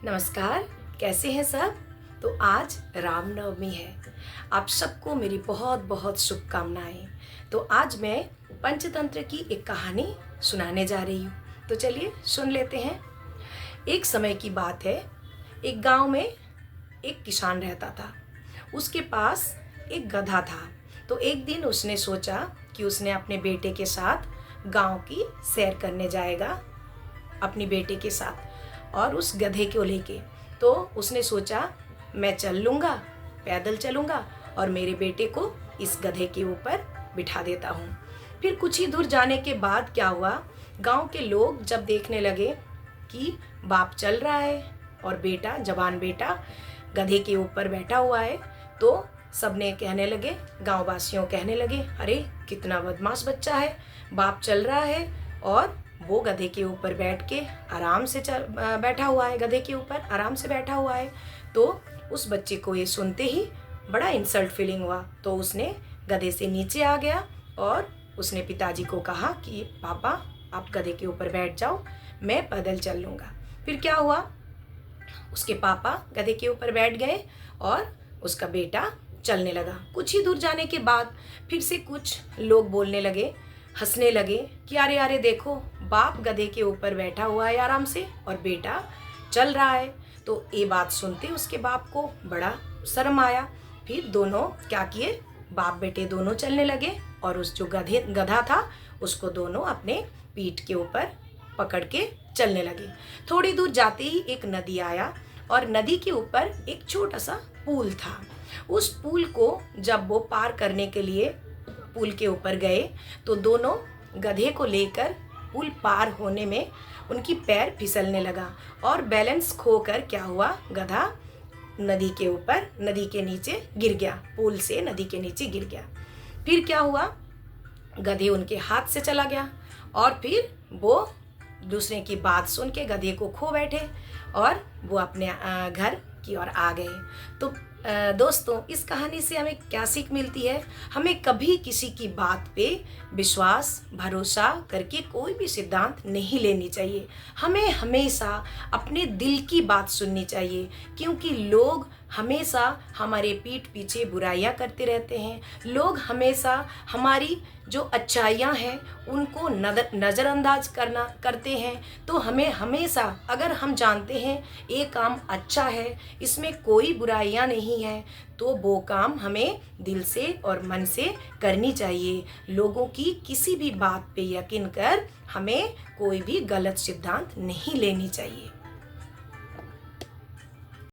नमस्कार, कैसे हैं सब? तो आज रामनवमी है। आप सबको मेरी बहुत बहुत शुभकामनाएं। तो आज मैं पंचतंत्र की एक कहानी सुनाने जा रही हूँ। तो चलिए सुन लेते हैं। एक समय की बात है। एक गांव में एक किसान रहता था। उसके पास एक गधा था। तो एक दिन उसने सोचा कि उसने अपने बेटे के साथ गांव की सैर करने जाएगा, अपनी बेटे के साथ और उस गधे को लेके। तो उसने सोचा मैं चल लूँगा, पैदल चलूँगा और मेरे बेटे को इस गधे के ऊपर बिठा देता हूँ। फिर कुछ ही दूर जाने के बाद क्या हुआ, गांव के लोग जब देखने लगे कि बाप चल रहा है और बेटा, जवान बेटा गधे के ऊपर बैठा हुआ है, तो सबने कहने लगे, गांव वासियों कहने लगे, अरे कितना बदमाश बच्चा है, बाप चल रहा है और वो गधे के ऊपर बैठ के आराम से बैठा हुआ है, गधे के ऊपर आराम से बैठा हुआ है। तो उस बच्चे को ये सुनते ही बड़ा इंसल्ट फीलिंग हुआ। तो उसने गधे से नीचे आ गया और उसने पिताजी को कहा कि पापा आप गधे के ऊपर बैठ जाओ, मैं पैदल चल लूँगा। फिर क्या हुआ, उसके पापा गधे के ऊपर बैठ गए और उसका बेटा चलने लगा। कुछ ही दूर जाने के बाद फिर से कुछ लोग बोलने लगे, हंसने लगे कि अरे अरे देखो, बाप गधे के ऊपर बैठा हुआ है आराम से और बेटा चल रहा है। तो ये बात सुनते उसके बाप को बड़ा शर्म आया। फिर दोनों क्या किए, बाप बेटे दोनों चलने लगे और उस जो गधा था उसको दोनों अपने पीठ के ऊपर पकड़ के चलने लगे। थोड़ी दूर जाते ही एक नदी आया और नदी के ऊपर एक छोटा सा पुल था। उस पुल को जब वो पार करने के लिए पुल के ऊपर गए तो दोनों गधे को लेकर पुल पार होने में उनकी पैर फिसलने लगा और बैलेंस खोकर क्या हुआ, गधा नदी के ऊपर, नदी के नीचे गिर गया, पुल से नदी के नीचे गिर गया। फिर क्या हुआ, गधे उनके हाथ से चला गया और फिर वो दूसरे की बात सुन के गधे को खो बैठे और वो अपने घर की ओर आ गए। तो दोस्तों, इस कहानी से हमें क्या सीख मिलती है? हमें कभी किसी की बात पे विश्वास भरोसा करके कोई भी सिद्धांत नहीं लेनी चाहिए। हमें हमेशा अपने दिल की बात सुननी चाहिए, क्योंकि लोग हमेशा हमारे पीठ पीछे बुराइयां करते रहते हैं। लोग हमेशा हमारी जो अच्छाइयाँ हैं उनको नज़रअंदाज करते हैं। तो हमें हमेशा, अगर हम जानते हैं ये काम अच्छा है, इसमें कोई बुराइयां नहीं है, तो वो काम हमें दिल से और मन से करनी चाहिए। लोगों की किसी भी बात पे यकीन कर हमें कोई भी गलत सिद्धांत नहीं लेनी चाहिए।